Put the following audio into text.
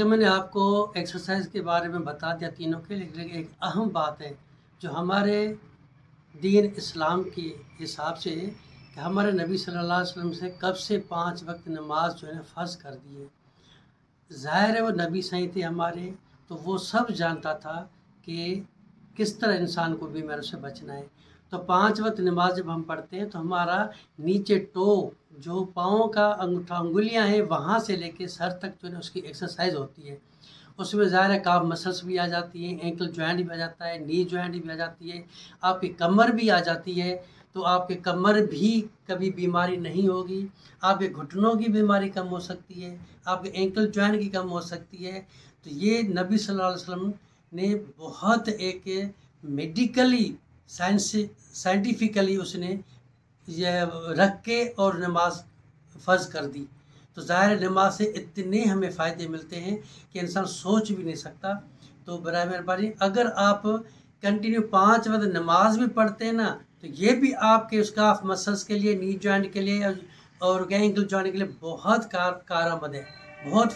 میں نے آپ کو ایکسرسائز کے بارے میں بتا دیا تینوں کے، لیکن ایک اہم بات ہے جو ہمارے دین اسلام کے حساب سے کہ ہمارے نبی صلی اللہ علیہ وسلم سے کب سے 5 وقت نماز جو ہے فرض کر دی ہے۔ ظاہر ہے وہ نبی صحیح تھے ہمارے، تو وہ سب جانتا تھا کہ کس طرح انسان کو بیماریوں سے بچنا ہے۔ تو 5 وقت نماز جب ہم پڑھتے ہیں تو ہمارا نیچے ٹو جو پاؤں کا انگوٹھا انگلیاں ہیں وہاں سے لے کے سر تک جو ہے اس کی ایکسرسائز ہوتی ہے۔ اس میں ظاہر ہے کاف مسلس بھی آ جاتی ہیں، اینکل جوائنٹ بھی آ جاتا ہے، نی جوائنٹ بھی آ جاتی ہے، آپ کی کمر بھی آ جاتی ہے، تو آپ کے کمر بھی کبھی بیماری نہیں ہوگی، آپ کے گھٹنوں کی بیماری کم ہو سکتی ہے، آپ کے اینکل جوائنٹ کی کم ہو سکتی ہے۔ تو یہ نبی صلی اللہ علیہ وسلم نے بہت ایک میڈیکلی سائنٹیفکلی اس نے یہ رکھ کے اور نماز فرض کر دی۔ تو ظاہر نماز سے اتنے ہمیں فائدے ملتے ہیں کہ انسان سوچ بھی نہیں سکتا۔ تو برائے مہربانی اگر آپ کنٹینیو 5 وقت نماز بھی پڑھتے ہیں نا، تو یہ بھی آپ کے اسکاف مسلس کے لیے، نی جوائنٹ کے لیے اور اینکل جوائنٹ کے لیے بہت کارآمد ہے، بہت